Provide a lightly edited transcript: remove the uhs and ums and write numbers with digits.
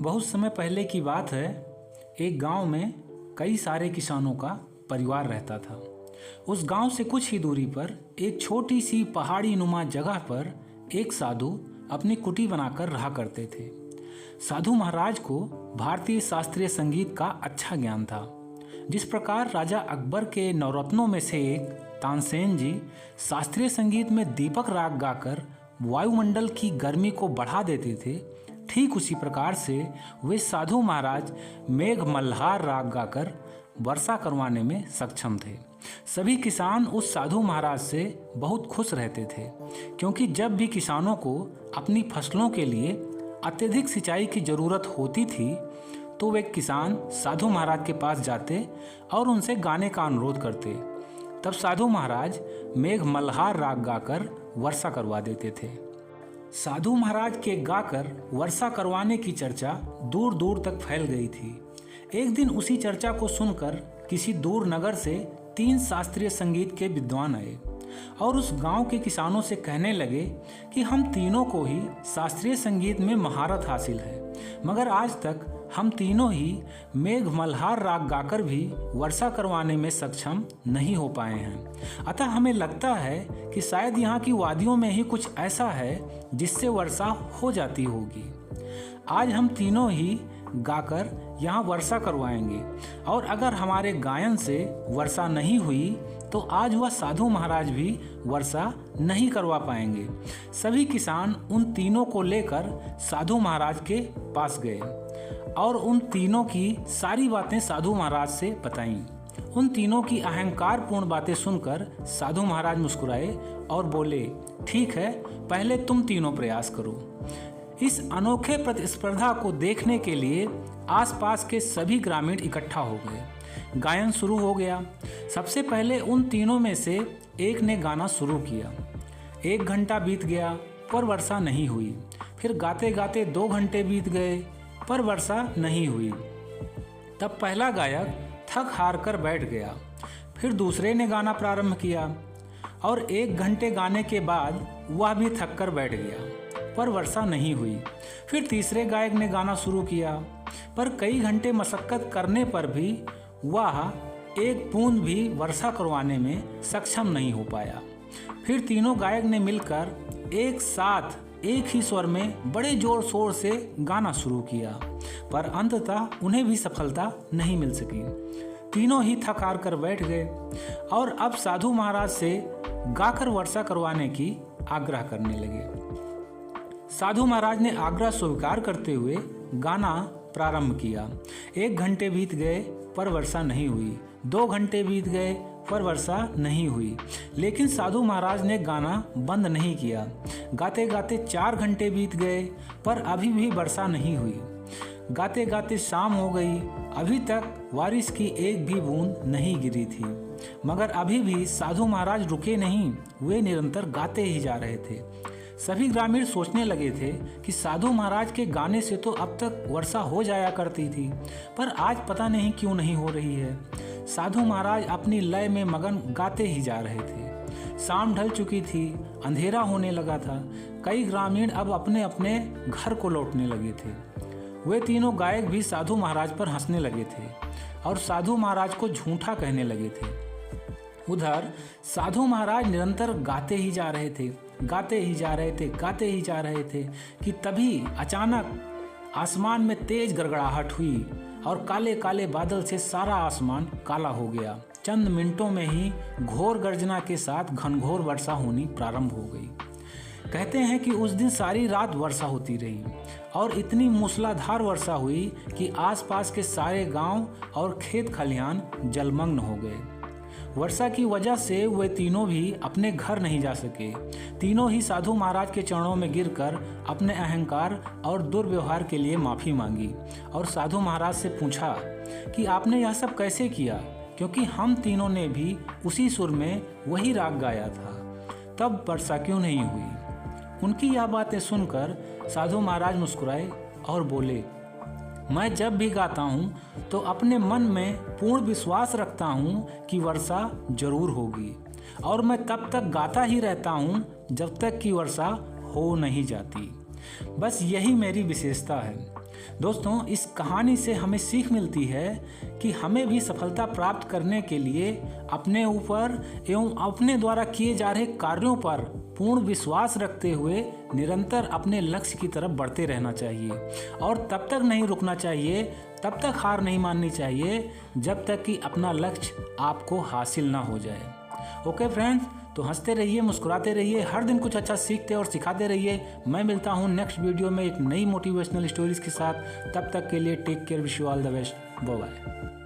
बहुत समय पहले की बात है। एक गांव में कई सारे किसानों का परिवार रहता था। उस गांव से कुछ ही दूरी पर एक छोटी सी पहाड़ी नुमा जगह पर एक साधु अपनी कुटी बनाकर रहा करते थे। साधु महाराज को भारतीय शास्त्रीय संगीत का अच्छा ज्ञान था। जिस प्रकार राजा अकबर के नवरत्नों में से एक तानसेन जी शास्त्रीय संगीत में दीपक राग गाकर वायुमंडल की गर्मी को बढ़ा देते थे, ठीक उसी प्रकार से वे साधु महाराज मेघ मल्हार राग गाकर वर्षा करवाने में सक्षम थे। सभी किसान उस साधु महाराज से बहुत खुश रहते थे, क्योंकि जब भी किसानों को अपनी फसलों के लिए अत्यधिक सिंचाई की ज़रूरत होती थी तो वे किसान साधु महाराज के पास जाते और उनसे गाने का अनुरोध करते। तब साधु महाराज मेघ मल्हार राग गाकर वर्षा करवा देते थे। साधु महाराज के गाकर वर्षा करवाने की चर्चा दूर दूर तक फैल गई थी। एक दिन उसी चर्चा को सुनकर किसी दूर नगर से 3 शास्त्रीय संगीत के विद्वान आए और उस गांव के किसानों से कहने लगे कि हम तीनों को ही शास्त्रीय संगीत में महारत हासिल है, मगर आज तक हम तीनों ही मेघ मल्हार राग गाकर भी वर्षा करवाने में सक्षम नहीं हो पाए हैं। अतः हमें लगता है कि शायद यहाँ की वादियों में ही कुछ ऐसा है जिससे वर्षा हो जाती होगी। आज हम तीनों ही गाकर यहाँ वर्षा करवाएंगे और अगर हमारे गायन से वर्षा नहीं हुई तो आज वह साधु महाराज भी वर्षा नहीं करवा पाएंगे। सभी किसान उन तीनों को लेकर साधु महाराज के पास गए और उन तीनों की सारी बातें साधु महाराज से बताईं। उन तीनों की अहंकारपूर्ण बातें सुनकर साधु महाराज मुस्कुराए और बोले, ठीक है, पहले तुम तीनों प्रयास करो। इस अनोखे प्रतिस्पर्धा को देखने के लिए आसपास के सभी ग्रामीण इकट्ठा हो गए। गायन शुरू हो गया। सबसे पहले उन तीनों में से एक ने गाना शुरू किया। 1 घंटा बीत गया पर वर्षा नहीं हुई। फिर गाते गाते 2 घंटे बीत गए पर वर्षा नहीं हुई। तब पहला गायक थक हार कर बैठ गया। फिर दूसरे ने गाना प्रारंभ किया और 1 घंटे गाने के बाद वह भी थक कर बैठ गया पर वर्षा नहीं हुई। फिर तीसरे गायक ने गाना शुरू किया पर कई घंटे मशक्कत करने पर भी वह एक बूंद भी वर्षा करवाने में सक्षम नहीं हो पाया। फिर तीनों गायक ने मिलकर एक साथ एक ही स्वर में बड़े जोर शोर से गाना शुरू किया, पर अंततः उन्हें भी सफलता नहीं मिल सकी। तीनों ही थक हार कर बैठ गए और अब साधु महाराज से गाकर वर्षा करवाने की आग्रह करने लगे। साधु महाराज ने आग्रह स्वीकार करते हुए गाना प्रारंभ किया। 1 घंटे बीत गए पर वर्षा नहीं हुई। 2 घंटे बीत गए पर वर्षा नहीं हुई, लेकिन साधु महाराज ने गाना बंद नहीं किया। गाते गाते 4 घंटे बीत गए पर अभी भी वर्षा नहीं हुई। गाते गाते शाम हो गई, अभी तक बारिश की एक भी बूंद नहीं गिरी थी, मगर अभी भी साधु महाराज रुके नहीं, वे निरंतर गाते ही जा रहे थे। सभी ग्रामीण सोचने लगे थे कि साधु महाराज के गाने से तो अब तक वर्षा हो जाया करती थी, पर आज पता नहीं क्यों नहीं हो रही है। साधु महाराज अपनी लय में मगन गाते ही जा रहे थे। शाम ढल चुकी थी, अंधेरा होने लगा था। कई ग्रामीण अब अपने अपने घर को लौटने लगे थे। वे तीनों गायक भी साधु महाराज पर हंसने लगे थे और साधु महाराज को झूठा कहने लगे थे। उधर साधु महाराज निरंतर गाते ही जा रहे थे, गाते ही जा रहे थे, गाते ही जा रहे थे कि तभी अचानक आसमान में तेज गड़गड़ाहट हुई और काले काले बादल से सारा आसमान काला हो गया। चंद मिनटों में ही घोर गर्जना के साथ घनघोर वर्षा होनी प्रारंभ हो गई। कहते हैं कि उस दिन सारी रात वर्षा होती रही और इतनी मूसलाधार वर्षा हुई कि आसपास के सारे गांव और खेत खलिहान जलमग्न हो गए। वर्षा की वजह से वे तीनों भी अपने घर नहीं जा सके। तीनों ही साधु महाराज के चरणों में गिरकर अपने अहंकार और दुर्व्यवहार के लिए माफ़ी मांगी और साधु महाराज से पूछा कि आपने यह सब कैसे किया, क्योंकि हम तीनों ने भी उसी सुर में वही राग गाया था, तब वर्षा क्यों नहीं हुई। उनकी यह बातें सुनकर साधु महाराज मुस्कुराए और बोले, मैं जब भी गाता हूँ तो अपने मन में पूर्ण विश्वास रखता हूँ कि वर्षा जरूर होगी और मैं तब तक गाता ही रहता हूँ जब तक कि वर्षा हो नहीं जाती। बस यही मेरी विशेषता है। दोस्तों, इस कहानी से हमें सीख मिलती है कि हमें भी सफलता प्राप्त करने के लिए अपने ऊपर एवं अपने द्वारा किए जा रहे कार्यों पर पूर्ण विश्वास रखते हुए निरंतर अपने लक्ष्य की तरफ बढ़ते रहना चाहिए और तब तक नहीं रुकना चाहिए, तब तक हार नहीं माननी चाहिए जब तक कि अपना लक्ष्य आपको हासिल ना हो जाए। ओके फ्रेंड्स, तो हंसते रहिए, मुस्कुराते रहिए, हर दिन कुछ अच्छा सीखते और सिखाते रहिए। मैं मिलता हूँ नेक्स्ट वीडियो में एक नई मोटिवेशनल स्टोरीज के साथ। तब तक के लिए take care, wish you all the best, bye bye.